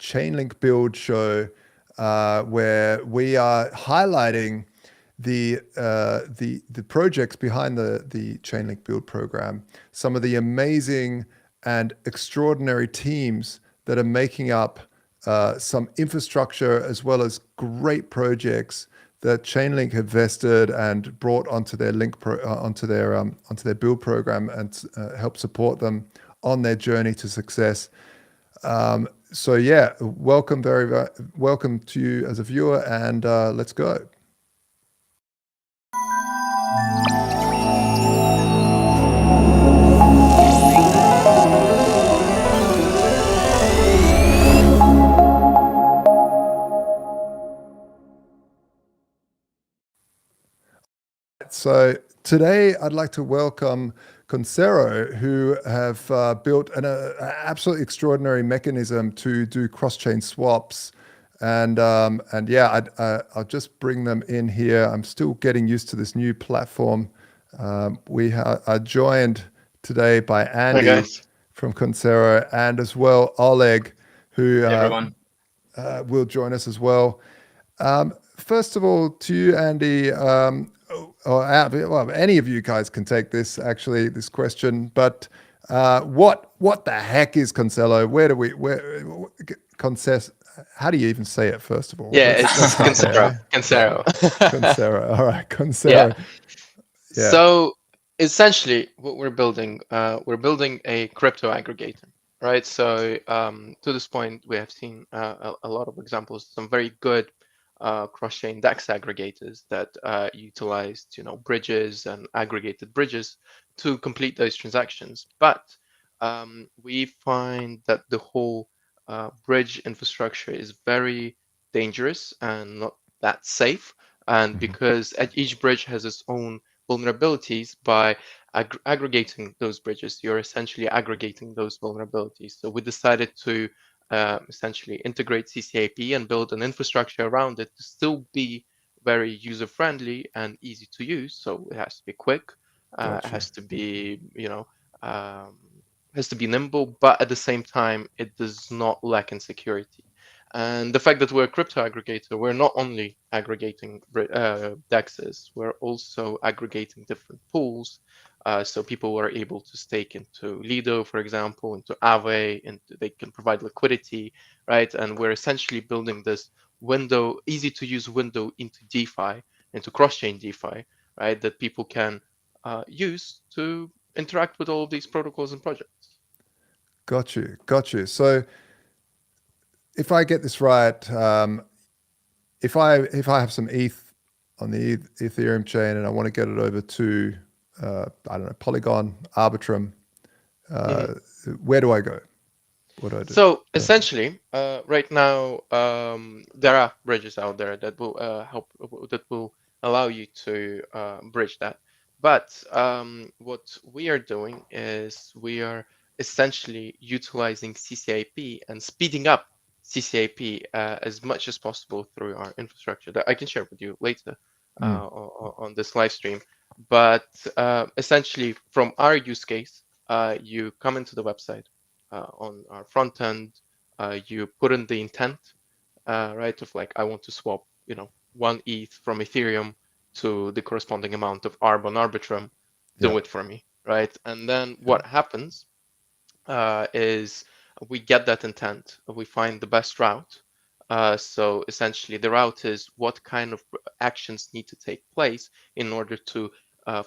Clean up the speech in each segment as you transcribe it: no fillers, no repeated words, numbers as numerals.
Chainlink Build show, where we are highlighting the projects behind the Chainlink Build program, some of the amazing and extraordinary teams that are making up some infrastructure as well as great projects that Chainlink have vested and brought onto their onto their build program and help support them on their journey to success. So yeah, welcome, welcome to you as a viewer, and let's go. So today I'd like to welcome Concero, who have built an absolutely extraordinary mechanism to do cross-chain swaps. And yeah, I'll just bring them in here. I'm still getting used to this new platform. We are joined today by Andy from Concero, and as well Oleg, who will join us as well. First of all, to you, Andy, well, any of you guys can take this, actually, this question, but what the heck is Concero? How do you even say it, first of all? Yeah, it's Concero. Concero. All right, Concero. Yeah. So essentially what we're building a crypto aggregator, right? So to this point, we have seen a lot of examples, some very good cross-chain DEX aggregators that utilized, bridges and aggregated bridges to complete those transactions. But we find that the whole bridge infrastructure is very dangerous and not that safe. And because each bridge has its own vulnerabilities, by aggregating those bridges, you're essentially aggregating those vulnerabilities. So we decided to essentially integrate CCAP and build an infrastructure around it to still be very user-friendly and easy to use. So it has to be quick, it has to be, has to be nimble, but at the same time, it does not lack in security. And the fact that we're a crypto aggregator, we're not only aggregating DEXs, we're also aggregating different pools. So people were able to stake into Lido, for example, into Aave, and they can provide liquidity, right? And we're essentially building this window, easy to use window into DeFi, into cross-chain DeFi, right? That people can use to interact with all of these protocols and projects. Got you. So if I get this right, if I have some ETH on the Ethereum chain and I want to get it over to I don't know, Polygon, Arbitrum, where do I go? What do I do? So essentially, right now there are bridges out there that will allow you to bridge that. But what we are doing is we are essentially utilizing CCIP and speeding up CCIP as much as possible through our infrastructure that I can share with you later on this live stream. But essentially, from our use case, you come into the website on our front end, you put in the intent, right, of like, I want to swap, 1 ETH from Ethereum to the corresponding amount of ARB on Arbitrum, do it for me, right? And then what happens is we get that intent, we find the best route. So essentially the route is what kind of actions need to take place in order to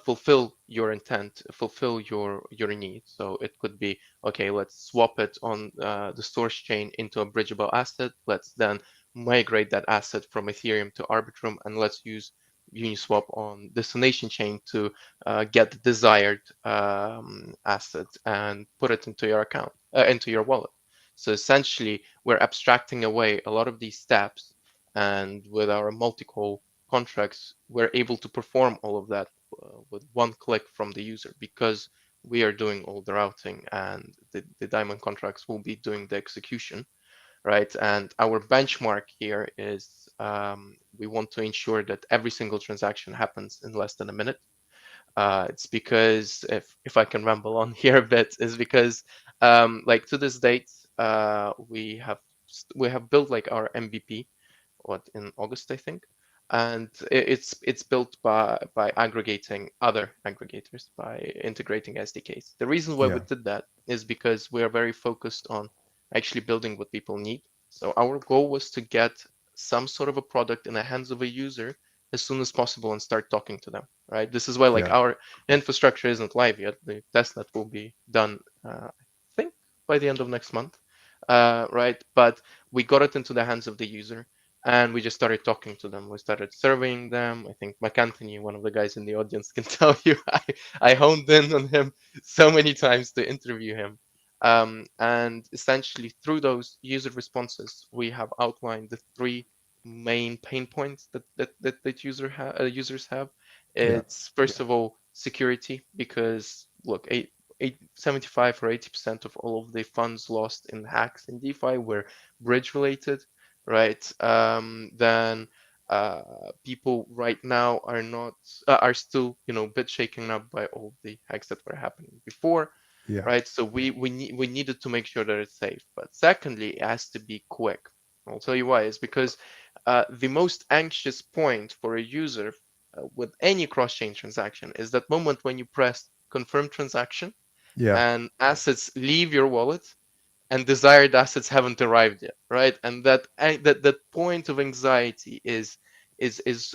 fulfill your intent, fulfill your need. So it could be, okay, let's swap it on the source chain into a bridgeable asset. Let's then migrate that asset from Ethereum to Arbitrum, and let's use Uniswap on destination chain to get the desired asset and put it into your account, into your wallet. So essentially, we're abstracting away a lot of these steps, and with our multi-call contracts, we're able to perform all of that with one click from the user, because we are doing all the routing and the diamond contracts will be doing the execution, right? And our benchmark here is we want to ensure that every single transaction happens in less than a minute. It's because, if I can ramble on here a bit, is because like to this date, we have built like our MVP in August, I think, and it's built by aggregating other aggregators, by integrating SDKs. The reason why we Yeah. did that is because we are very focused on actually building what people need. So our goal was to get some sort of a product in the hands of a user as soon as possible and start talking to them, right? This is why like Yeah. our infrastructure isn't live yet. The testnet will be done, I think, by the end of next month, right? But we got it into the hands of the user and we just started talking to them. We started surveying them. I think McAnthony, one of the guys in the audience, can tell you I honed in on him so many times to interview him. And essentially, through those user responses, we have outlined the three main pain points that users have. Yeah. It's first of all security, because look, 75 or 80% of all of the funds lost in hacks in DeFi were bridge related, right? Then people right now are still a bit shaken up by all the hacks that were happening before, Yeah. right? So we needed to make sure that it's safe. But secondly, it has to be quick. I'll tell you why. Is because the most anxious point for a user with any cross-chain transaction is that moment when you press confirm transaction Yeah. and assets leave your wallet and desired assets haven't arrived yet, right? And that point of anxiety is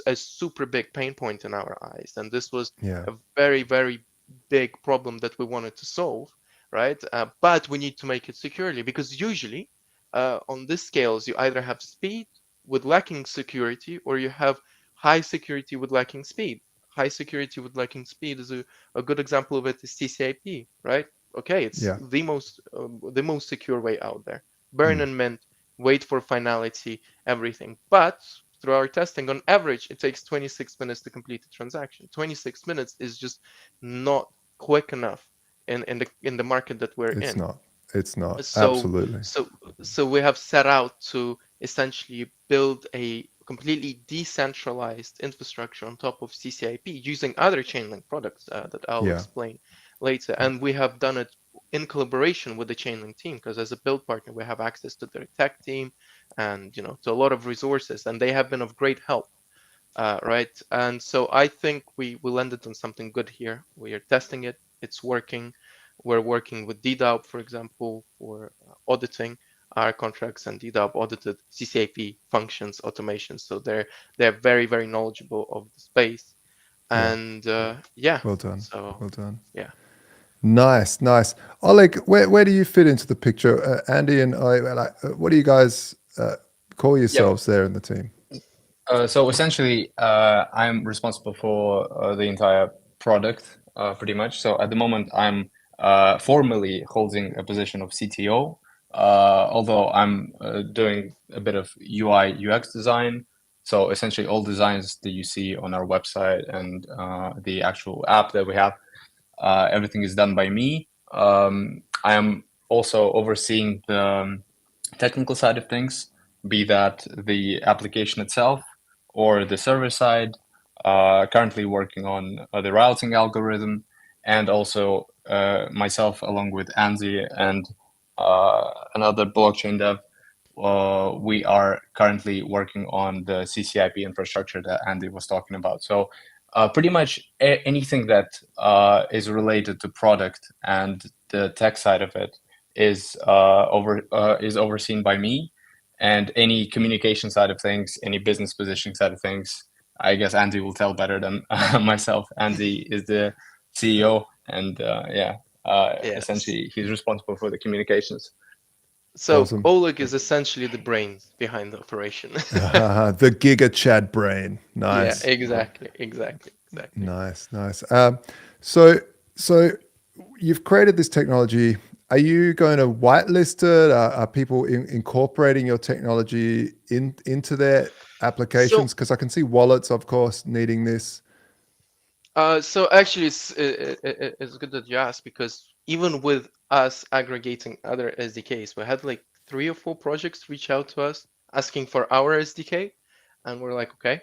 a super big pain point in our eyes. And this was Yeah. a very big problem that we wanted to solve, right? But we need to make it securely, because usually on these scales you either have speed with lacking security, or you have high security with lacking speed. High security with lacking speed is a good example of it is TCP, right? Okay, it's Yeah. the most secure way out there. Burn Mm. and mint, wait for finality, everything. But through our testing, on average, it takes 26 minutes to complete a transaction. 26 minutes is just not quick enough in the market that we're It's in. not. It's not. So, Absolutely. so, so we have set out to essentially build a completely decentralized infrastructure on top of CCIP using other Chainlink products that I'll Yeah. explain later. Yeah. And we have done it in collaboration with the Chainlink team, because as a build partner, we have access to their tech team and to a lot of resources, and they have been of great help, right? And so I think we landed on something good here. We are testing it. It's working. We're working with DDAO, for example, for auditing our contracts, and DDAO audited CCAP functions automation. So they're very knowledgeable of the space. Yeah. And yeah, Well done. so Well done. yeah. Nice, nice. Oleg, where do you fit into the picture? Andy and I, what do you guys call Yeah. yourselves there in the team? So essentially, I'm responsible for the entire product, pretty much. So at the moment, I'm formally holding a position of CTO, although I'm doing a bit of UI UX design. So essentially, all designs that you see on our website and the actual app that we have, everything is done by me. I am also overseeing the technical side of things, be that the application itself or the server side. Currently working on the routing algorithm, and also myself along with Anzi and another blockchain dev. We are currently working on the CCIP infrastructure that Andy was talking about. So pretty much anything that is related to product and the tech side of it is overseen by me, and any communication side of things, any business positioning side of things, I guess Andy will tell better than myself. Andy is the CEO, and Yes. essentially he's responsible for the communications. So Awesome. Oleg is essentially the brains behind the operation. The Giga Chad brain. Yeah, Nice. exactly. Nice, nice. So you've created this technology. Are you going to whitelist it? Are people incorporating your technology into their So applications? Because I can see wallets, of course, needing this. So actually, it's good that you asked, because even with us aggregating other SDKs, we had like 3 or 4 projects reach out to us asking for our SDK, and we're like, okay.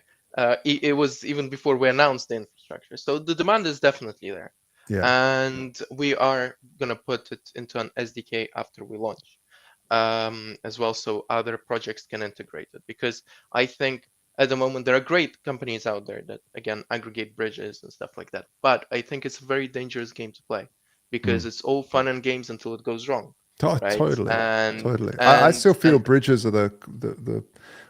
It was even before we announced the infrastructure, so the demand is definitely there, Yeah, and we are gonna put it into an SDK after we launch. as well, so other projects can integrate it. Because I think at the moment there are great companies out there that again aggregate bridges and stuff like that. But I think it's a very dangerous game to play because it's all fun and games until it goes wrong, right? Totally. And Totally. I still feel and bridges are the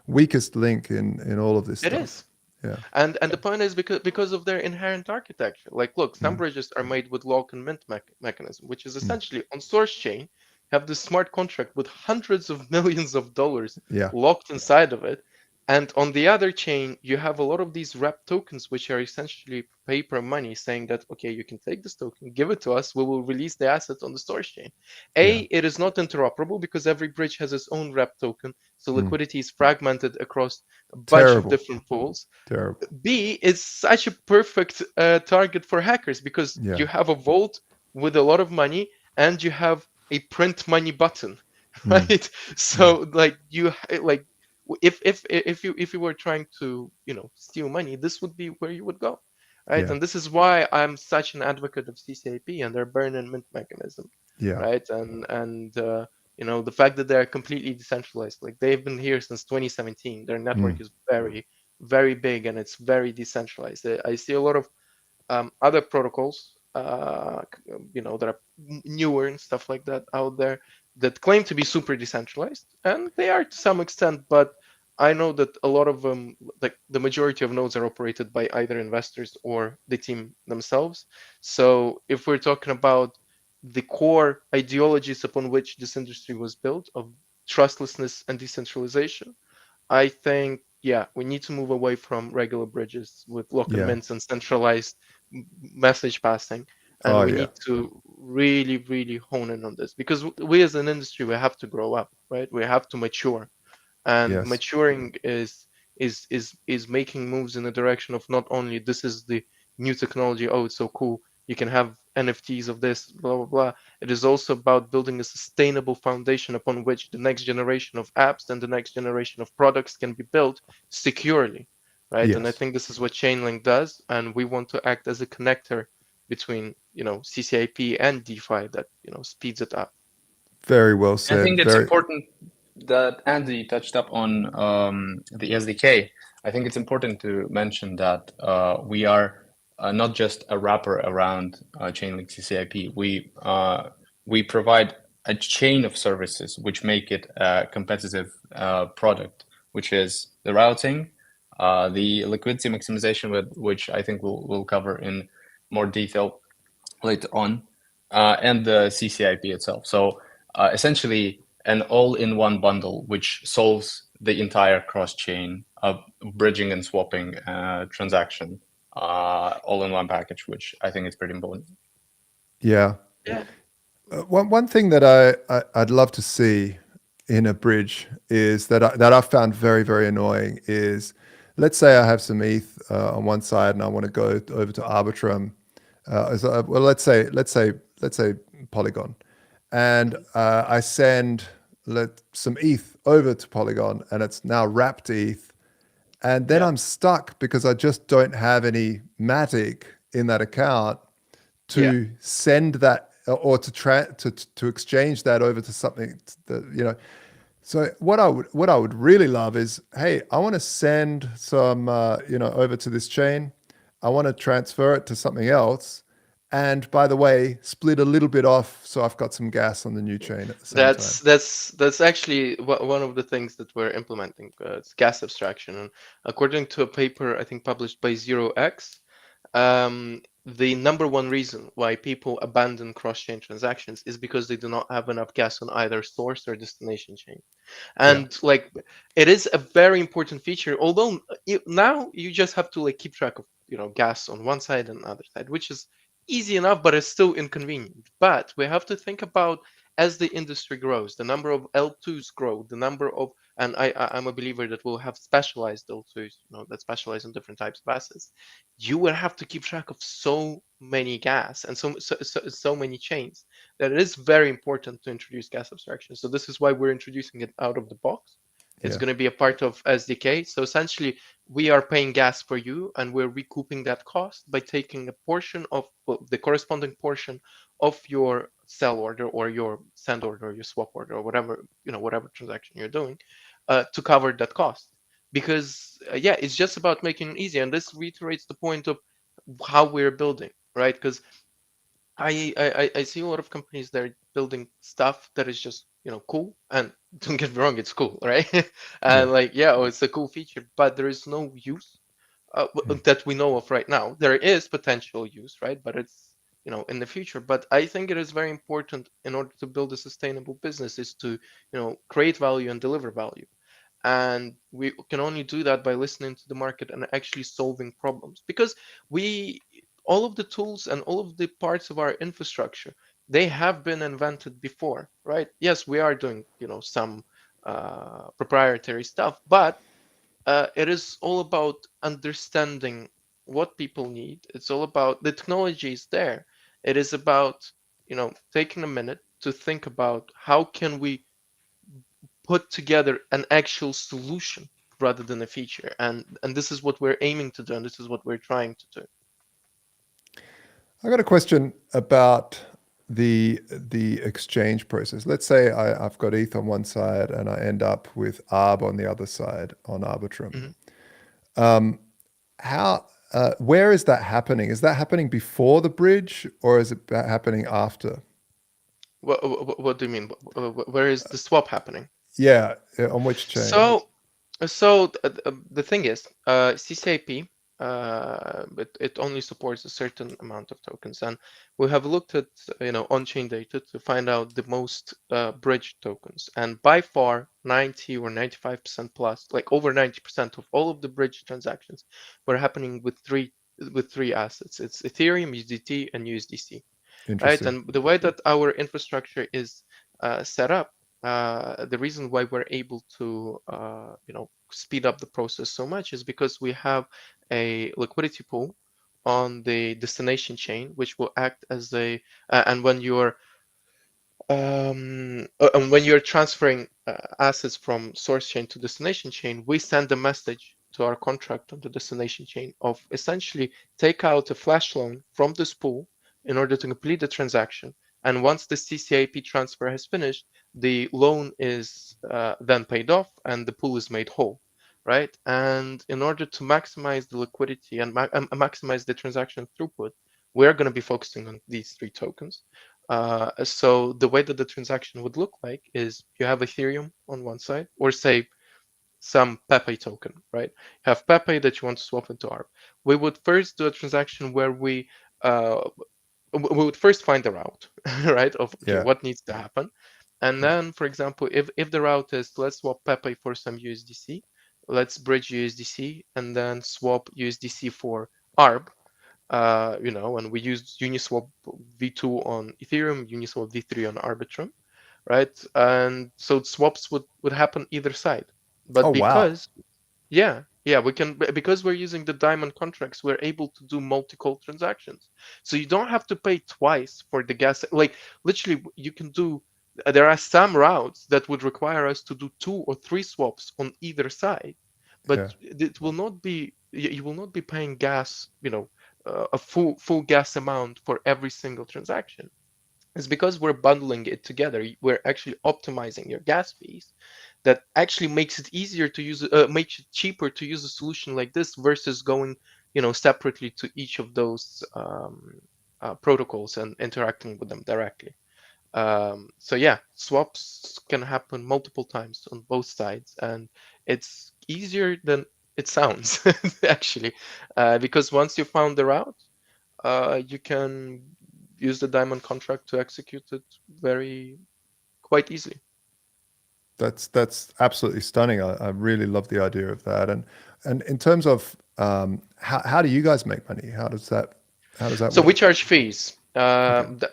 weakest link in all of this it stuff. is. Yeah. And the point is because of their inherent architecture. Like, look, some bridges are made with lock and mint mechanism, which is essentially on source chain, have this smart contract with hundreds of millions of dollars Yeah. locked inside of it. And on the other chain, you have a lot of these wrap tokens, which are essentially paper money, saying that, okay, you can take this token, give it to us, we will release the asset on the source chain. It is not interoperable because every bridge has its own wrap token. So liquidity is fragmented across a bunch of Terrible. different pools. Terrible. B, it's such a perfect target for hackers because Yeah. you have a vault with a lot of money and you have a print money button, right? So like if you were trying to steal money, this would be where you would go, right? Yeah. And this is why I'm such an advocate of CCIP and their burn and mint mechanism, Yeah. right? And the fact that they're completely decentralized, like they've been here since 2017, their network is very very big and it's very decentralized. I see a lot of other protocols, that are newer and stuff like that out there that claim to be super decentralized, and they are to some extent. But I know that a lot of them, like the majority of nodes, are operated by either investors or the team themselves. So if we're talking about the core ideologies upon which this industry was built of trustlessness and decentralization, I think, yeah, we need to move away from regular bridges with lock and Yeah. mints and centralized message passing. And Oh, we yeah. need to really, really hone in on this because we as an industry, we have to grow up, right? We have to mature. And Yes. maturing is making moves in the direction of not only this is the new technology, oh, it's so cool, you can have NFTs of this, blah blah blah. It is also about building a sustainable foundation upon which the next generation of apps and the next generation of products can be built securely, right? And I Yes. think this is what Chainlink does, and we want to act as a connector between CCIP and DeFi that speeds it up. Very well I said. think it's Very. important that Andy touched up on the SDK. I think it's important to mention that we are not just a wrapper around Chainlink CCIP. We provide a chain of services which make it a competitive product, which is the routing, the liquidity maximization, which I think we'll cover in more detail later on, and the CCIP itself. So essentially, an all-in-one bundle which solves the entire cross-chain bridging and swapping transaction, all in one package, which I think is pretty important. Yeah. Yeah. One thing that I'd love to see in a bridge is that I found very, very annoying is, let's say I have some ETH on one side and I want to go over to Arbitrum. Well, let's say Polygon, and I send some ETH over to Polygon, and it's now wrapped ETH, and then I'm stuck because I just don't have any Matic in that account to send that or to exchange that over to something that. So what I would really love is, hey, I want to send some over to this chain. I want to transfer it to something else, and by the way, split a little bit off so I've got some gas on the new chain at the same time. That's actually one of the things that we're implementing. It's gas abstraction, and according to a paper I think published by 0x, the number one reason why people abandon cross-chain transactions is because they do not have enough gas on either source or destination chain. And like, it is a very important feature, although now you just have to like keep track of gas on one side and other side, which is easy enough, but it's still inconvenient. But we have to think about, as the industry grows, the number of L2s grow, the number of, and I'm a believer that we'll have specialized L2s, that specialize in different types of assets. You will have to keep track of so many gas and so many chains that it is very important to introduce gas abstraction. So this is why we're introducing it out of the box. It's going to be a part of SDK. So essentially, we are paying gas for you, and we're recouping that cost by taking a portion of the corresponding portion of your sell order or your send order or your swap order or whatever, whatever transaction you're doing, to cover that cost. Because yeah, it's just about making it easy, and this reiterates the point of how we're building, right? Because I see a lot of companies that are building stuff that is just cool, and don't get me wrong, it's cool, right? Yeah. And like, yeah, oh, it's a cool feature, but there is no use that we know of right now. There is potential use, right? But it's in the future. But I think it is very important, in order to build a sustainable business, is to create value and deliver value. And we can only do that by listening to the market and actually solving problems, because we all of the tools and all of the parts of our infrastructure, they have been invented before, right? Yes, we are doing some proprietary stuff, but it is all about understanding what people need. It's all about the technology is there. It is about taking a minute to think about how can we put together an actual solution rather than a feature. And this is what we're aiming to do, and this is what we're trying to do. I got a question about the exchange process. Let's say I've got ETH on one side and I end up with ARB on the other side on Arbitrum. Mhm. How where is that happening? Is that happening before the bridge, or is it happening after? What do you mean? Where is the swap happening? Yeah, on which chain? So the thing is, CCIP, it only supports a certain amount of tokens, and we have looked at on-chain data to find out the most bridge tokens, and by far 90 or 95% plus, like over 90% of all of the bridge transactions, were happening with three assets. It's Ethereum, USDT, and USDC. Right? Interesting. And the way that our infrastructure is set up, the reason why we're able to, speed up the process so much is because we have a liquidity pool on the destination chain, which will act as and when you're transferring assets from source chain to destination chain, we send a message to our contract on the destination chain of essentially take out a flash loan from this pool in order to complete the transaction. And once the CCIP transfer has finished, the loan is then paid off and the pool is made whole, right? And in order to maximize the liquidity and maximize the transaction throughput, we're going to be focusing on these three tokens. So the way that the transaction would look like is you have Ethereum on one side, or say some Pepe token, right? You have Pepe that you want to swap into ARB. We would first do a transaction where uh, we would first find the route, right? Of okay, Yeah. what needs to happen, and then, for example, if the route is let's swap Pepe for some USDC, let's bridge USDC and then swap USDC for ARB, and we used Uniswap v2 on Ethereum, Uniswap v3 on Arbitrum, right? And so swaps would happen either side. Oh But wow. yeah, we can, because we're using the diamond contracts, we're able to do multi-call transactions. So you don't have to pay twice for the gas. Like literally, you can do. There are some routes that would require us to do 2 or 3 swaps on either side, Yeah. but it will not be. You will not be paying gas. A full gas amount for every single transaction. It's because we're bundling it together. We're actually optimizing your gas fees. That actually makes it easier to use, makes it cheaper to use a solution like this versus going, separately to each of those protocols and interacting with them directly. So yeah, swaps can happen multiple times on both sides, and it's easier than it sounds actually, because once you found the route, you can use the diamond contract to execute it quite easily. That's absolutely stunning. I really love the idea of that. And in terms of how do you guys make money? How does that So we work? charge fees. Okay.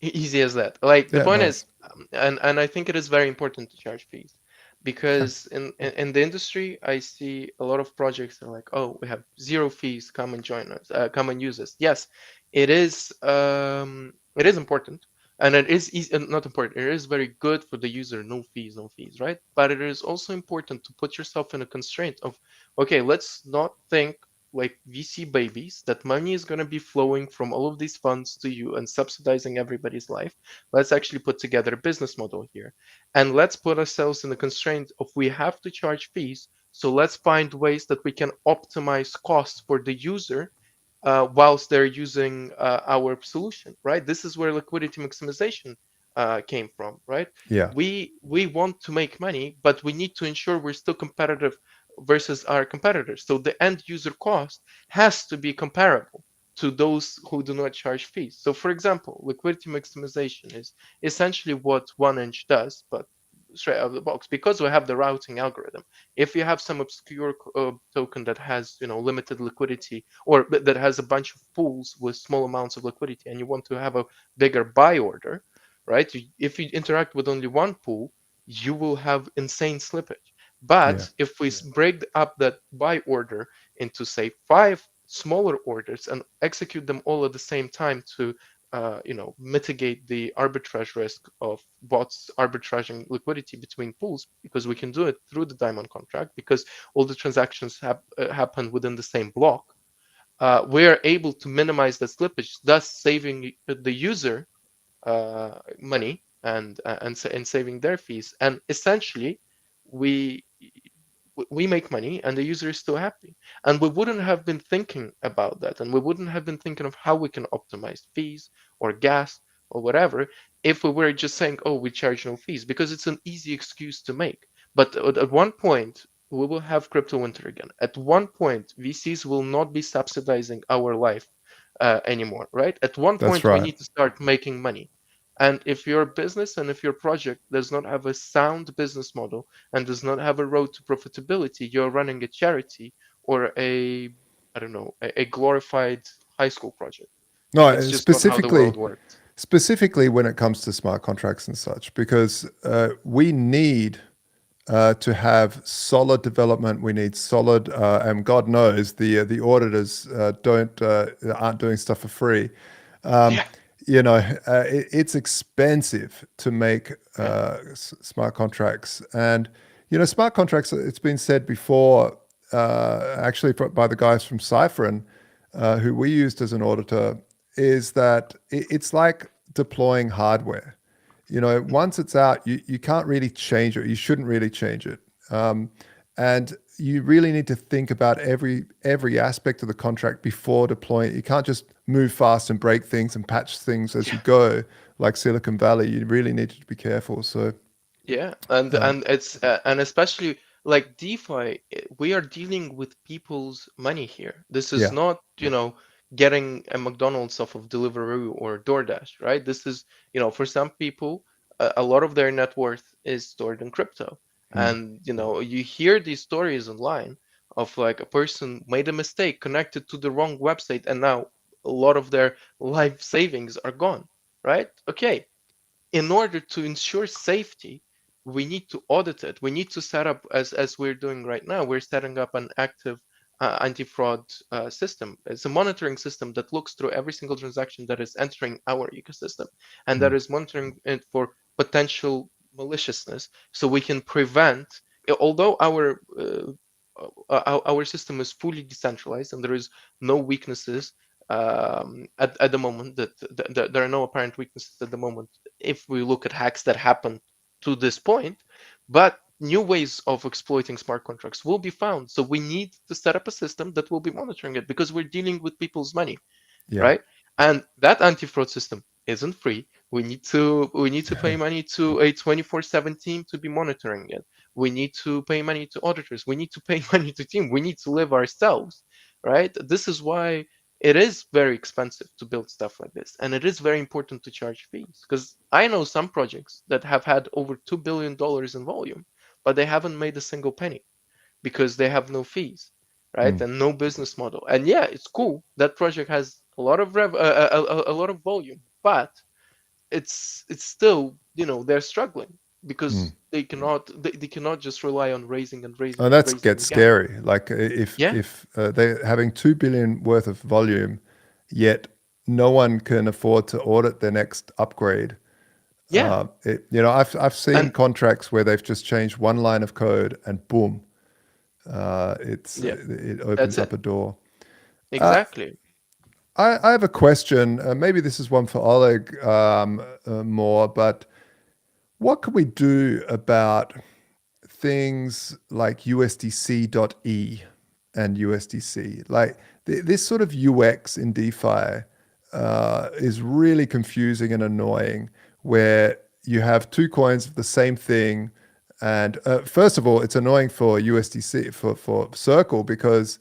Easy as that. Like the Yeah, point is, nice. and I think it is very important to charge fees, because in the industry, I see a lot of projects that are like, oh, we have 0 fees. Come and join us. Come and use us. Yes, it is. It is important, and it is easy, not important. It is very good for the user. No fees, no fees, right? But it is also important to put yourself in a constraint of, okay, let's not think like VC babies, that money is going to be flowing from all of these funds to you and subsidizing everybody's life. Let's actually put together a business model here. And let's put ourselves in the constraint of we have to charge fees. So let's find ways that we can optimize costs for the user whilst they're using our solution, right? This is where liquidity maximization came from, right? Yeah. We want to make money, but we need to ensure we're still competitive versus our competitors. So the end user cost has to be comparable to those who do not charge fees. So for example, liquidity maximization is essentially what 1inch does, but straight out of the box, because we have the routing algorithm. If you have some obscure token that has limited liquidity, or that has a bunch of pools with small amounts of liquidity, and you want to have a bigger buy order, right? If you interact with only one pool, you will have insane slippage. But Yeah. if we break up that buy order into, say, 5 smaller orders and execute them all at the same time to mitigate the arbitrage risk of bots arbitraging liquidity between pools, because we can do it through the diamond contract, because all the transactions happen within the same block. We are able to minimize the slippage, thus saving the user money and saving their fees. And essentially, we we make money and the user is still happy. And we wouldn't have been thinking about that, and we wouldn't have been thinking of how we can optimize fees or gas or whatever if we were just saying, oh, we charge no fees, because it's an easy excuse to make. But at one point, we will have crypto winter again. At one point, VCs will not be subsidizing our life anymore, right? At one That's point, we right. need to start making money. And if your business and if your project does not have a sound business model and does not have a road to profitability, you're running a charity or I don't know, a glorified high school project. And No, it's just not how the world works. specifically when it comes to smart contracts and such, because we need to have solid development. We need solid, and God knows the auditors aren't doing stuff for free. Yeah, It's expensive to make yeah, smart contracts, and smart contracts. It's been said before, actually by the guys from Cypherin, who we used as an auditor, is that it's like deploying hardware. Once it's out, you can't really change it. You shouldn't really change it. And you really need to think about every aspect of the contract before deploying it. You can't just move fast and break things and patch things as you yeah. go, like Silicon Valley. You really need to be careful. So, Yeah, and um, and especially like DeFi, we are dealing with people's money here. This is yeah, not, getting a McDonald's off of Deliveroo or DoorDash, right? This is, for some people, a lot of their net worth is stored in crypto. mm, And, you hear these stories online of like a person made a mistake, connected to the wrong website, and now a lot of their life savings are gone, right? Okay, in order to ensure safety, we need to audit it. We need to set up, as we're doing right now, we're setting up an active anti-fraud system. It's a monitoring system that looks through every single transaction that is entering our ecosystem, and that mm, is monitoring it for potential maliciousness, so we can prevent. Although our system is fully decentralized and there is no weaknesses at the moment, that there are no apparent weaknesses at the moment if we look at hacks that happen to this point, but new ways of exploiting smart contracts will be found. So we need to set up a system that will be monitoring it, because we're dealing with people's money, yeah, right? And that anti-fraud system isn't free. We need to pay money to a 24/7 team to be monitoring it. We need to pay money to auditors. We need to pay money to team. We need to live ourselves, right? This is why it is very expensive to build stuff like this, and it is very important to charge fees, because I know some projects that have had over $2 billion in volume, but they haven't made a single penny because they have no fees, right? mm. And no business model. And yeah, it's cool. That project has a lot of a lot of volume, but it's still, they're struggling because Mm. they cannot just rely on raising and raising And and that raising gets again. scary. Like Yeah, if they're having 2 billion worth of volume, yet no one can afford to audit their next upgrade. yeah, I've seen and contracts where they've just changed one line of code and boom, yeah, it that's opens it. up a door. Exactly. I have a question. Maybe this is one for Oleg more, but what can we do about things like USDC.E and USDC? Like this sort of UX in DeFi is really confusing and annoying, where you have two coins of the same thing. And first of all, it's annoying for USDC for Circle because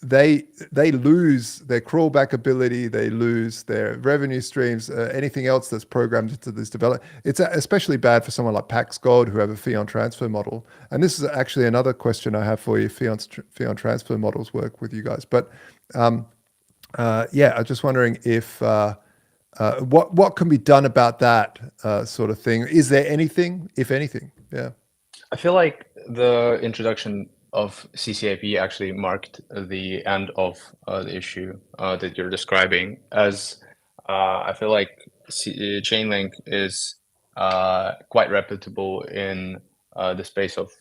they lose their crawlback ability, they lose their revenue streams, anything else that's programmed into this development. It's especially bad for someone like Pax Gold who have a fiat transfer model. And this is actually another question I have for you. Fiat transfer models work with you guys, but yeah, I'm just wondering if what can be done about that sort of thing. Is there anything, if anything? Yeah. I feel like the introduction of CCIP actually marked the end of the issue that you're describing, as I feel like Chainlink is quite reputable in the space of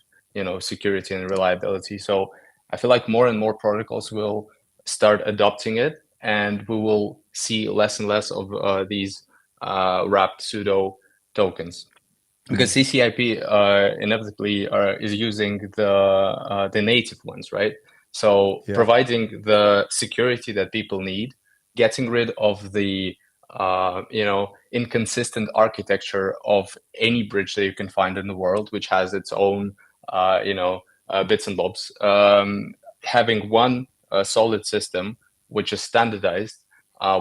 security and reliability. So I feel like more and more protocols will start adopting it, and we will see less and less of these wrapped pseudo tokens, because CCIP inevitably is using the native ones, right? So Yeah. providing the security that people need, getting rid of the inconsistent architecture of any bridge that you can find in the world, which has its own bits and bobs. Having one solid system which is standardized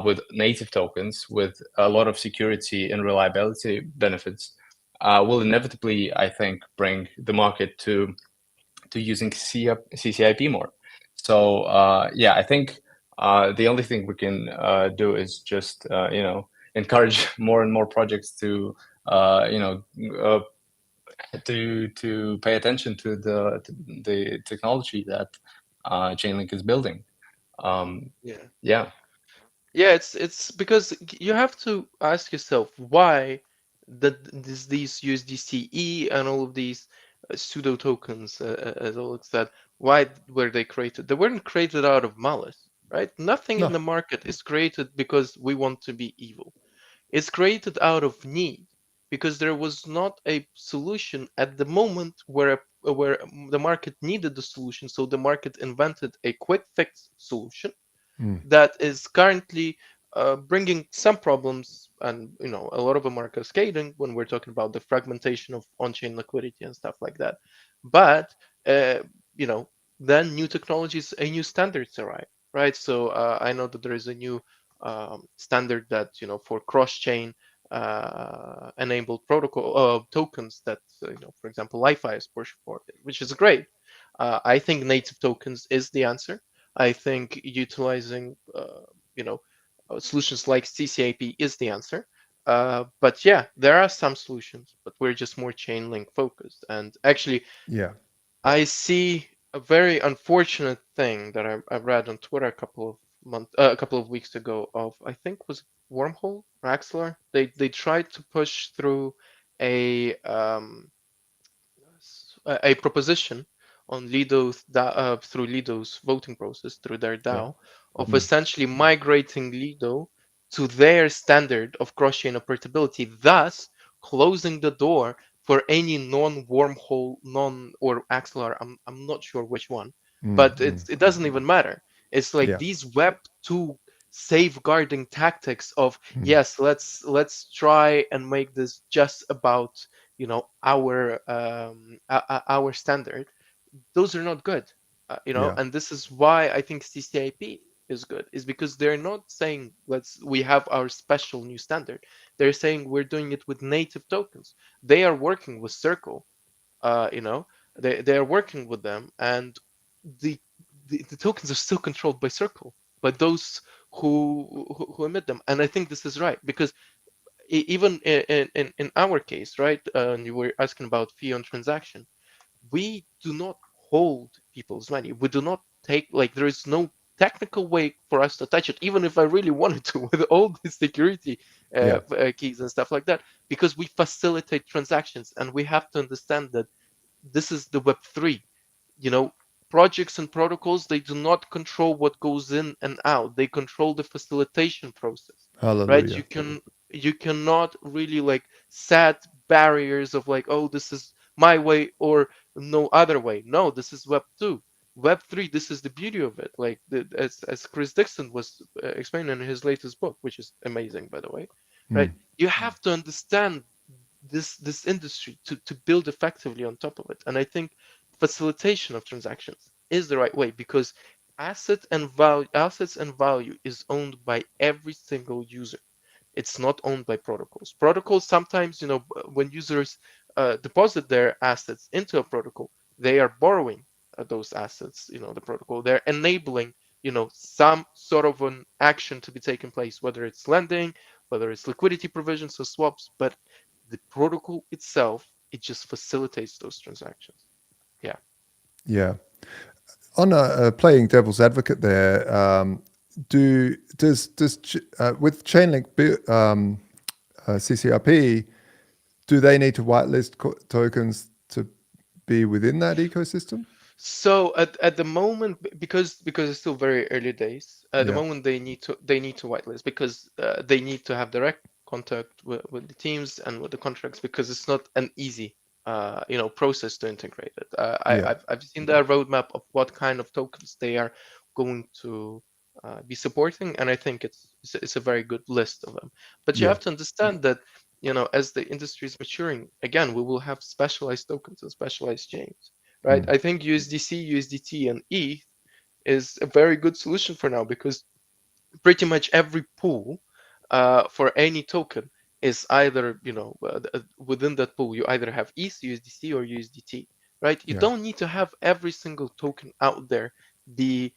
with native tokens with a lot of security and reliability benefits will inevitably, I think, bring the market to using CCIP more. So yeah, I think the only thing we can do is just encourage more and more projects to to pay attention to the technology that Chainlink is building. Yeah. Yeah. Yeah, it's because you have to ask yourself why these USDCE and all of these pseudo tokens, as Alex said, why were they created? They weren't created out of malice, right? Nothing in No. the market is created because we want to be evil. It's created out of need because there was not a solution at the moment where the market needed the solution. So the market invented a quick fix solution that is currently bringing some problems, and a lot of them are cascading when we're talking about the fragmentation of on-chain liquidity and stuff like that. But uh, you know, then new technologies and new standards arrive, right? So I know that there is a new standard that for cross-chain enabled protocol tokens that for example, LiFi is pushing for, which is great. I think native tokens is the answer. I think utilizing, solutions like CCIP is the answer. But yeah, there are some solutions, but we're just more Chainlink focused. And actually, Yeah. I see a very unfortunate thing that I read on Twitter a couple of weeks ago. Of I think was Wormhole or Axelar. They tried to push through a a proposition on through Lido's voting process through their Yeah. DAO of essentially migrating Lido to their standard of cross-chain operability, thus closing the door for any non-wormhole, or Axelar. I'm not sure which one, but it doesn't even matter. It's like Yeah. these Web 2 safeguarding tactics of yes, let's try and make this just about our standard. Those are not good, Yeah. and this is why I think CCIP is good, is because they're not saying we have our special new standard. They're saying we're doing it with native tokens. They are working with Circle, uh, you know they are working with them, and the, the tokens are still controlled by Circle, by those who emit them. And I think this is right, because even in our case, right? And you were asking about fee on transaction. We do not hold people's money. We do not take, like, there is no technical way for us to touch it, even if I really wanted to, with all the security Yeah. keys and stuff like that, because we facilitate transactions, and we have to understand that this is the Web3. You know, projects and protocols, they do not control what goes in and out. They control the facilitation process, right? Hallelujah. You cannot really like set barriers of like, oh, this is my way or no other way. No, this is Web 2. Web 3, this is the beauty of it. Like as Chris Dixon was explaining in his latest book, which is amazing, by the way, right? You have to understand this industry to build effectively on top of it. And I think facilitation of transactions is the right way because assets and value is owned by every single user. It's not owned by protocols. Protocols sometimes, when users deposit their assets into a protocol, they are borrowing those assets, the protocol. They're enabling, some sort of an action to be taken place, whether it's lending, whether it's liquidity provisions or swaps, but the protocol itself, it just facilitates those transactions. Yeah. Yeah. On playing devil's advocate there, does with Chainlink CCRP, do they need to whitelist tokens to be within that ecosystem? So at the moment, because it's still very early days, at the moment they need to whitelist because they need to have direct contact with the teams and with the contracts because it's not an easy process to integrate it. I've seen their roadmap of what kind of tokens they are going to be supporting, and I think it's a very good list of them. But you have to understand that as the industry is maturing, again, we will have specialized tokens and specialized chains. Right, I think USDC, USDT, and ETH is a very good solution for now because pretty much every pool for any token is either within that pool you either have ETH, USDC, or USDT. Right, you don't need to have every single token out there be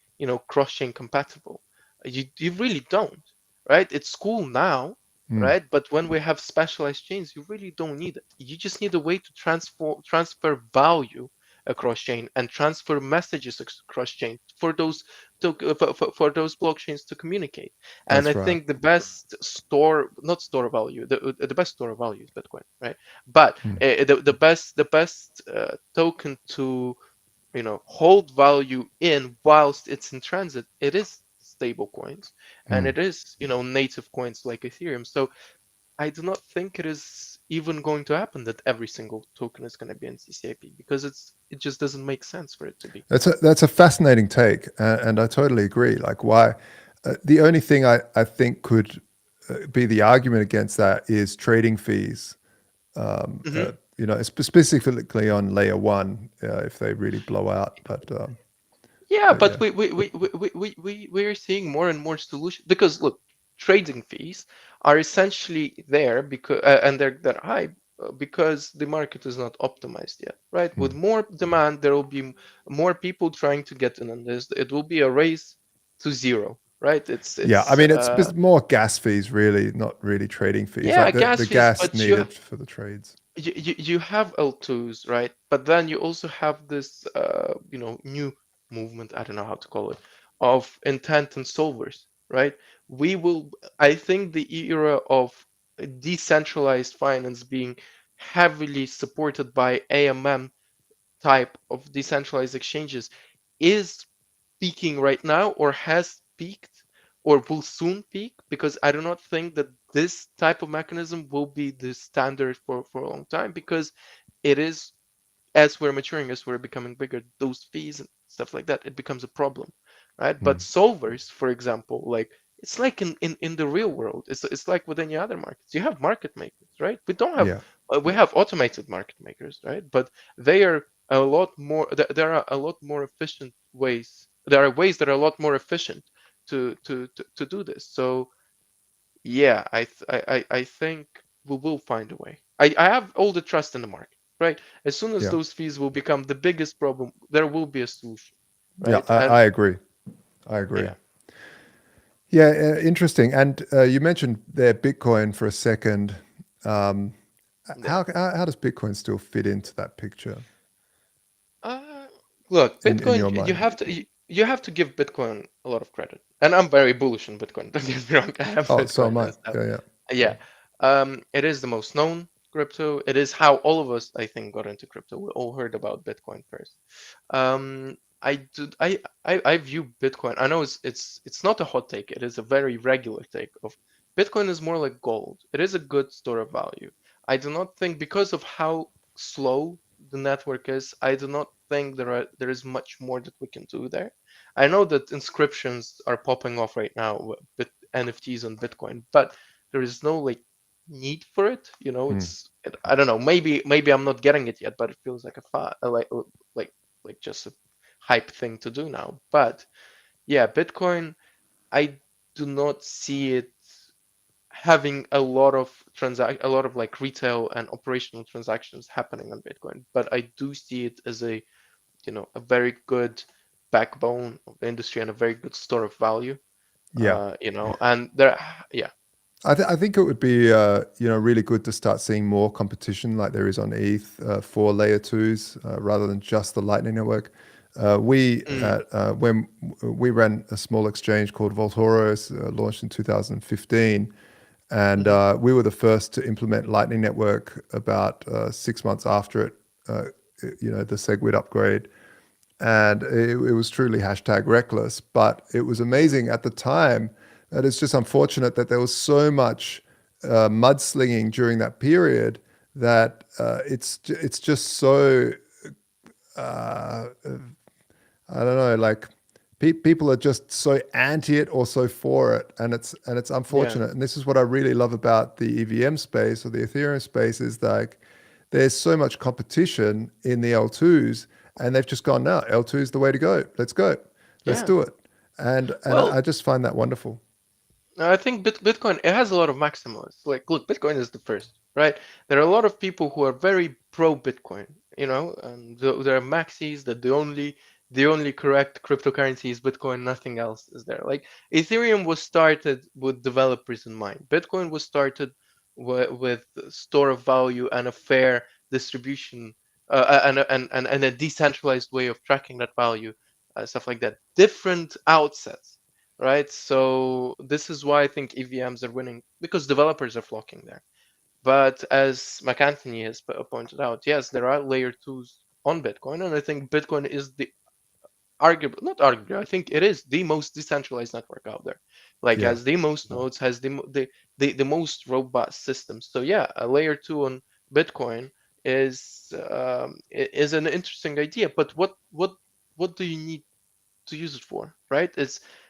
cross-chain compatible. You really don't. Right, it's cool now. Right, but when we have specialized chains, you really don't need it. You just need a way to transfer value across chain and transfer messages across chain for those for those blockchains to communicate. And I think the best not store value, the best store of value is Bitcoin, right? But the best token to hold value in whilst it's in transit, it is stable coins and it is native coins like Ethereum. So I do not think it is even going to happen that every single token is going to be in CCIP because it just doesn't make sense for it to be. That's a fascinating take, and I totally agree. Like, why? The only thing I think could be the argument against that is trading fees. Specifically on layer one, if they really blow out. But but we're seeing more and more solutions because look, trading fees are essentially there because and they're high because the market is not optimized yet, right? With more demand, there will be more people trying to get in on this. It will be a race to zero, right? It's it's more gas fees, really, not really trading fees. Yeah, like gas the fees, gas but needed for the trades. you have L2s, right? But then you also have this new movement, I don't know how to call it, of intent and solvers, right? I think the era of decentralized finance being heavily supported by AMM type of decentralized exchanges is peaking right now or has peaked or will soon peak because I do not think that this type of mechanism will be the standard for a long time because it is as we're maturing, as we're becoming bigger, those fees and stuff like that, it becomes a problem, right? But solvers, for example, like it's like in the real world, it's like with any other markets. You have market makers, right? We don't have we have automated market makers, right? But they are a lot more. There are a lot more efficient ways. There are ways that are a lot more efficient to do this. So yeah, I think we will find a way. I have all the trust in the market, right? As soon as those fees will become the biggest problem, there will be a solution, right? Yeah, I agree. Yeah, interesting. And you mentioned there Bitcoin for a second. How does Bitcoin still fit into that picture? Look, in Bitcoin, your mind? you have to give Bitcoin a lot of credit, and I'm very bullish on Bitcoin. Don't get me wrong, I have So am Bitcoin I. and stuff. Yeah. It is the most known crypto. It is how all of us, I think, got into crypto. We all heard about Bitcoin first. I view Bitcoin. I know it's not a hot take. It is a very regular take of Bitcoin is more like gold. It is a good store of value. I do not think because of how slow the network is, I do not think there is much more that we can do there. I know that inscriptions are popping off right now with NFTs on Bitcoin, but there is no like need for it. Hmm. I don't know. Maybe I'm not getting it yet, but it feels like like like just a hype thing to do now. But yeah, Bitcoin, I do not see it having a lot of like retail and operational transactions happening on Bitcoin. But I do see it as a very good backbone of the industry and a very good store of value. Yeah. And there, yeah. I think it would be really good to start seeing more competition like there is on ETH for layer twos rather than just the Lightning Network. Mm, When we ran a small exchange called Voltoros, launched in 2015, and mhm, we were the first to implement Lightning Network about 6 months after it, the SegWit upgrade, and it was truly hashtag reckless. But it was amazing at the time. That it's just unfortunate that there was so much mudslinging during that period that it's just so uh, I don't know, like people are just so anti it or so for it, and it's yeah, unfortunate. And this is what I really love about the EVM space or the Ethereum space is like there's so much competition in the L2s, and they've just gone, no, L2 is the way to go. Let's go, let's yeah. do it. And Well, I just find that wonderful. I think Bitcoin, it has a lot of maximalists. Like, look, Bitcoin is the first, right? There are a lot of people who are very pro Bitcoin, and there are maxis that the only correct cryptocurrency is Bitcoin, nothing else is there. Like, Ethereum was started with developers in mind. Bitcoin was started with store of value and a fair distribution, and a decentralized way of tracking that value, stuff like that. Different outsets, right? So this is why I think EVMs are winning because developers are flocking there. But as McAnthony has pointed out, yes, there are layer twos on Bitcoin, and I think Bitcoin is the arguably not arguably, I think it is the most decentralized network out there. Like Yeah. has the most nodes, has the most robust system. So yeah, a layer two on Bitcoin is an interesting idea. But what do you need to use it for, right?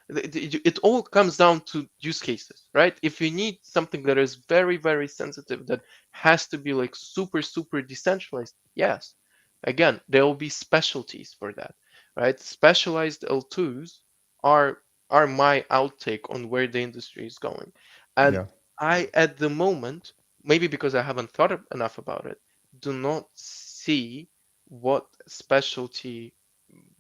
It all comes down to use cases, right? If you need something that is very, very sensitive, that has to be like super, super decentralized, yes. Again, there will be specialties for that, right? Specialized L2s are are my outtake on where the industry is going. And Yeah. I, at the moment, maybe because I haven't thought enough about it, do not see what specialty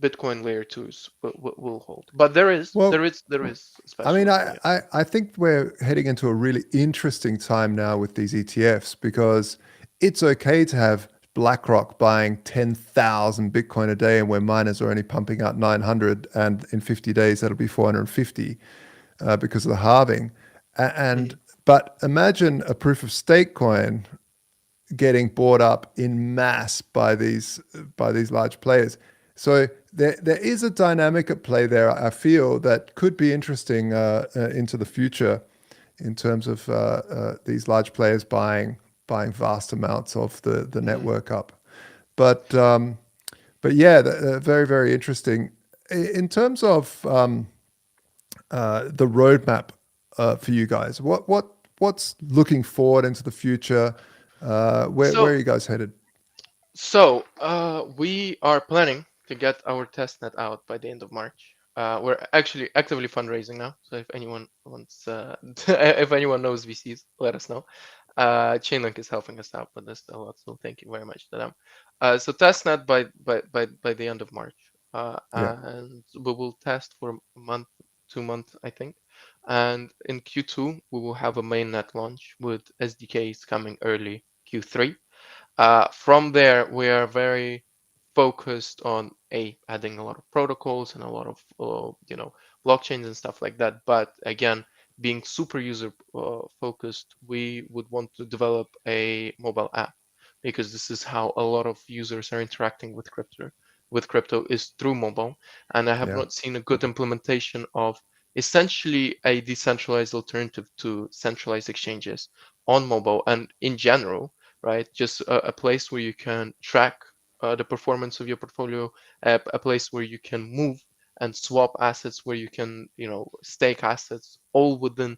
Bitcoin layer twos will hold. But there is there Well, is there is I mean, specialism, yeah. I think we're heading into a really interesting time now with these ETFs because it's okay to have BlackRock buying 10,000 Bitcoin a day and where miners are only pumping out 900 and in 50 days that'll be 450 because of the halving. And Mhm. but imagine a proof of stake coin getting bought up in mass by these large players. So there is a dynamic at play there. I feel that could be interesting into the future in terms of these large players buying vast amounts of the Mhm. network up. But yeah, very very interesting. In terms of the roadmap for you guys, what's looking forward into the future? Where So are you guys headed? we are planning to get our testnet out by the end of March. We're actually actively fundraising now. So if anyone wants, if anyone knows VCs, let us know. Chainlink is helping us out with this a lot, so thank you very much to them. So testnet by the end of March, Yeah. and we will test for a month, 2 months, I think. And in Q2, we will have a mainnet launch with SDKs coming early Q3. From there, we are very focused on adding a lot of protocols and a lot of blockchains and stuff like that. But again, being super user focused, we would want to develop a mobile app because this is how a lot of users are interacting with crypto. with crypto is through mobile, and I have not seen a good implementation of essentially a decentralized alternative to centralized exchanges on mobile and in general, right? Just a place where you can track the performance of your portfolio, a place where you can move and swap assets, where you can, stake assets all within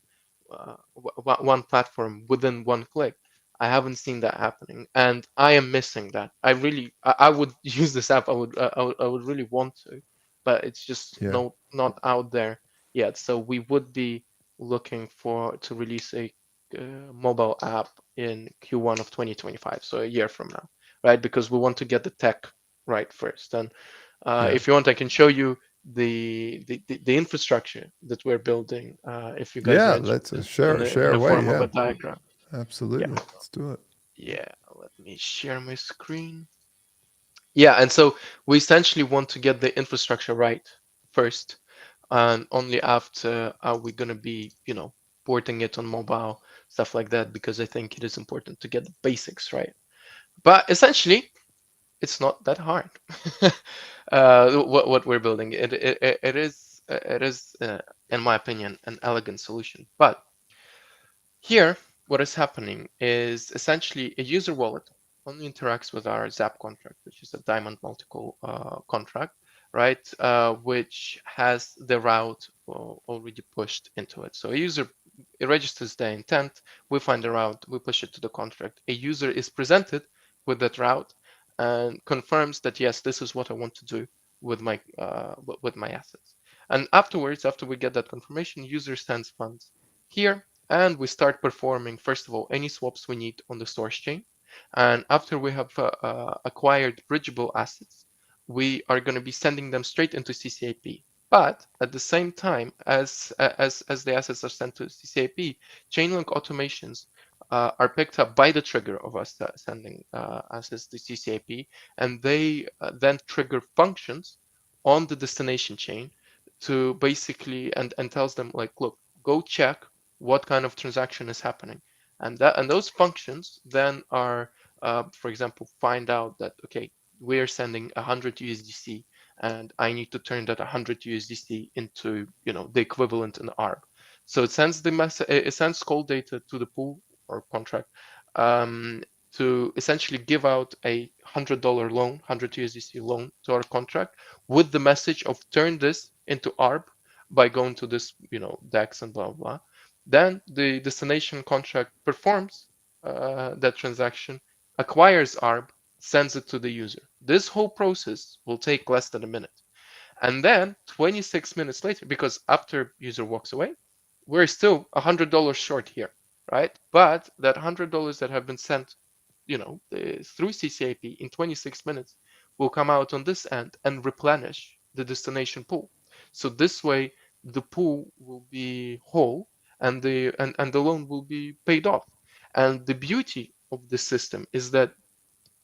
one platform, within one click. I haven't seen that happening, and I am missing that. I would use this app. I would really want to, but it's just not out there yet. So we would be looking to release a mobile app in Q1 of 2025, so a year from now, right? Because we want to get the tech right first. And if you want, I can show you the infrastructure that we're building. If you guys are let's interested share in the away. form of a diagram. Absolutely. Yeah. Let's do it. Yeah, let me share my screen. Yeah, and so we essentially want to get the infrastructure right first, and only after are we going to be, porting it on mobile, stuff like that, because I think it is important to get the basics right. But essentially, it's not that hard. What we're building, it is, in my opinion, an elegant solution. But here, what is happening is essentially a user wallet only interacts with our Zap contract, which is a diamond multiple contract, right? Which has the route already pushed into it. So a user, it registers the intent, we find the route, we push it to the contract. A user is presented with that route and confirms that, yes, this is what I want to do with my assets. And afterwards, after we get that confirmation, user sends funds here, and we start performing, first of all, any swaps we need on the source chain. And after we have acquired bridgeable assets, we are going to be sending them straight into CCAP. But at the same time, as the assets are sent to CCAP, Chainlink automations are picked up by the trigger of us sending assets to CCAP, and they then trigger functions on the destination chain to basically and tells them, like, look, go check what kind of transaction is happening, and those functions then are, for example, find out that, okay, we're sending 100 USDC, and I need to turn that 100 USDC into, the equivalent in ARB. So it sends it sends call data to the pool or contract, to essentially give out a $100 loan, 100 USDC loan to our contract, with the message of turn this into ARB by going to this, DEX and blah blah. Then the destination contract performs that transaction, acquires ARB, sends it to the user. This whole process will take less than a minute. And then 26 minutes later, because after user walks away, we're still $100 short here, right? But that $100 that have been sent, through CCAP in 26 minutes will come out on this end and replenish the destination pool. So this way, the pool will be whole, and the loan will be paid off. And the beauty of the system is that,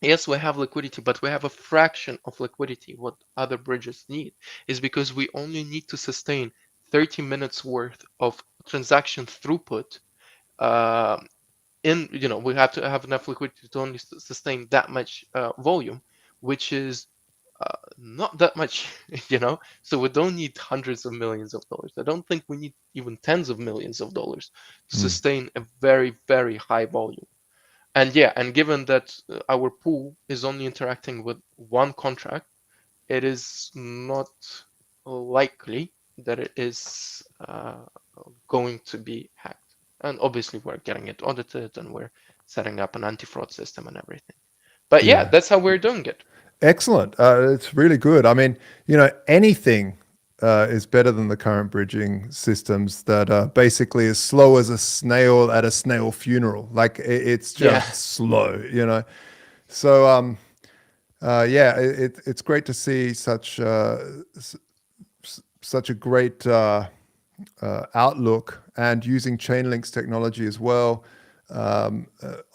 yes, we have liquidity, but we have a fraction of liquidity what other bridges need, is because we only need to sustain 30 minutes worth of transaction throughput. We have to have enough liquidity to only sustain that much volume, which is not that much, so we don't need hundreds of millions of dollars. I don't think we need even tens of millions of dollars to sustain a very, very high volume. And given that our pool is only interacting with one contract, it is not likely that it is going to be hacked. And obviously, we're getting it audited, and we're setting up an anti-fraud system and everything. But that's how we're doing it. Excellent. It's really good. I mean, anything is better than the current bridging systems that are basically as slow as a snail at a snail funeral. Like it's just slow, So, it's great to see such a great outlook, and using Chainlink's technology as well.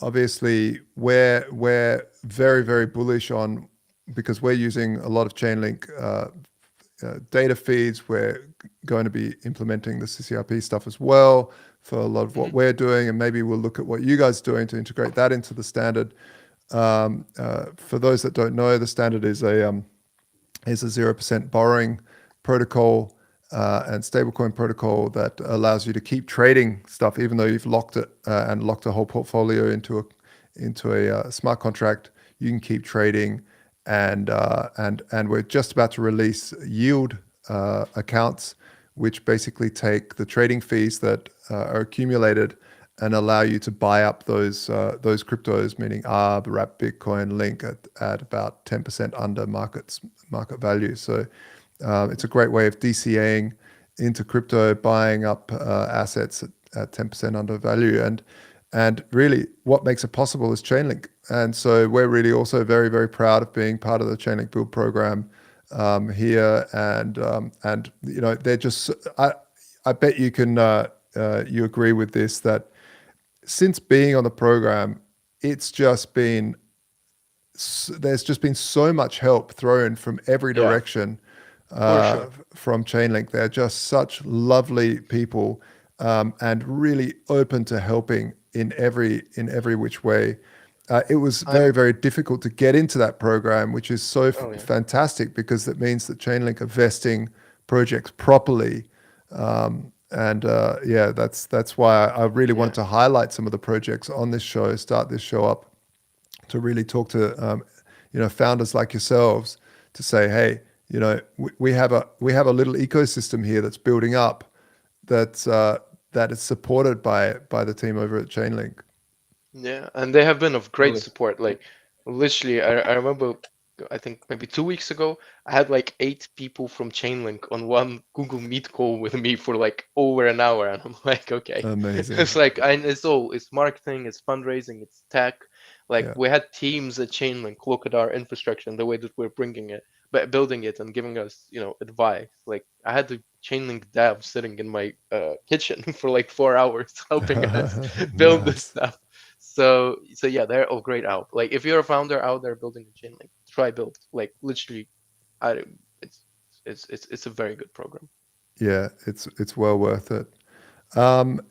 Obviously, we're very, very bullish on, because we're using a lot of Chainlink data feeds. We're going to be implementing the CCRP stuff as well for a lot of what we're doing, and maybe we'll look at what you guys are doing to integrate that into the standard. For those that don't know, the standard is a is a 0% borrowing protocol and stablecoin protocol that allows you to keep trading stuff even though you've locked it and locked a whole portfolio into a smart contract. You can keep trading, and we're just about to release yield accounts, which basically take the trading fees that are accumulated and allow you to buy up those cryptos, meaning ARB, Wrap, Bitcoin, Link at about 10% under market value. So it's a great way of DCAing into crypto, buying up assets at 10% under value, and really what makes it possible is Chainlink. And so we're really also very, very proud of being part of the Chainlink build program here, and you know, they're just I bet you can you agree with this, that since being on the program, it's just been there's just been so much help thrown from every Yeah, direction for sure. from Chainlink. They're just such lovely people and really open to helping in every which way. It was very, I'm very difficult to get into that program, which is so oh yeah. fantastic because it means that Chainlink are vesting projects properly. And yeah, that's why I really Yeah. wanted to highlight some of the projects on this show, start this show up to really talk to you know, founders like yourselves to say, hey, you know, we have a little ecosystem here that's building up, that's that is supported by the team over at Chainlink. Yeah, and they have been of great Really. support. Like literally, I remember, I think maybe 2 weeks ago, I had like 8 people from Chainlink on one Google Meet call with me for like over an hour, and I'm like, okay, Amazing. it's like, and it's marketing, it's fundraising, it's tech. Like Yeah. we had teams at Chainlink look at our infrastructure and the way that we're bringing it, but building it and giving us, you know, advice. Like I had the Chainlink dev sitting in my kitchen for like 4 hours helping us build this Nice. stuff. So yeah, they're of great help. Like if you're a founder out there building a chain, like try build. Like literally, I it's it's a very good program. Yeah, it's well worth it.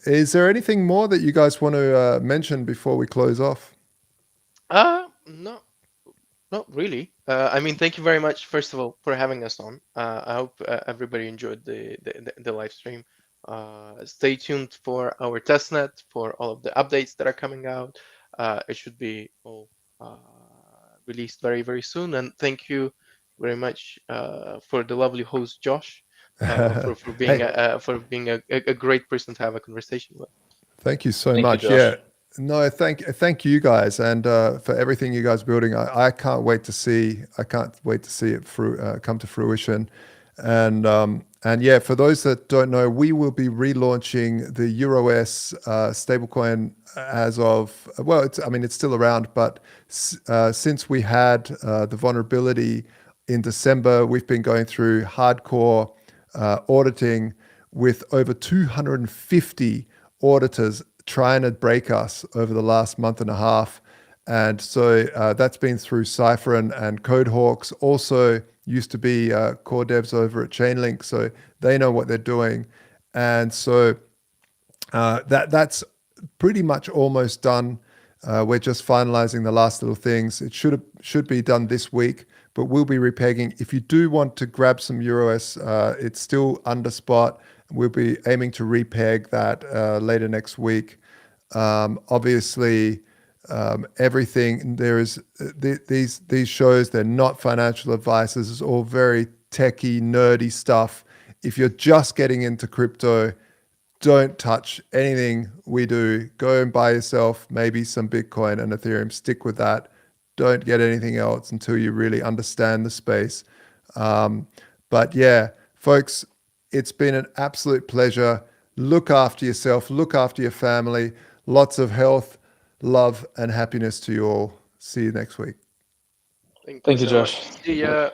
Is there anything more that you guys want to mention before we close off? No, not really. I mean, thank you very much, first of all, for having us on. I hope everybody enjoyed the live stream. Stay tuned for our testnet for all of the updates that are coming out. It should be all released very, very soon. And thank you very much for the lovely host, Josh, for being Hey, a great person to have a conversation with. thank you so Thank you, much. Yeah, Josh. no, thank you guys, and for everything you guys are building. I can't wait to see. I can't wait to see it through come to fruition. And yeah, for those that don't know, we will be relaunching the EuroS stablecoin as of, well, I mean, it's still around, but since we had the vulnerability in December, we've been going through hardcore auditing with over 250 auditors trying to break us over the last month and a half. And so that's been through Cypher and Codehawks. Also used to be core devs over at Chainlink, so they know what they're doing. And so that's pretty much almost done. We're just finalizing the last little things. It should be done this week, but we'll be repegging. If you do want to grab some EuroS, it's still under spot. We'll be aiming to repeg that later next week. Obviously, everything there is these shows, they're not financial advice. This is all very techie, nerdy stuff. If you're just getting into crypto, don't touch anything we do. Go and buy yourself maybe some Bitcoin and Ethereum. Stick with that. Don't get anything else until you really understand the space. But yeah, folks, it's been an absolute pleasure. Look after yourself, look after your family. Lots of health, love, and happiness to you all. See you next week. Thank you Thank you, so much. Josh. See ya.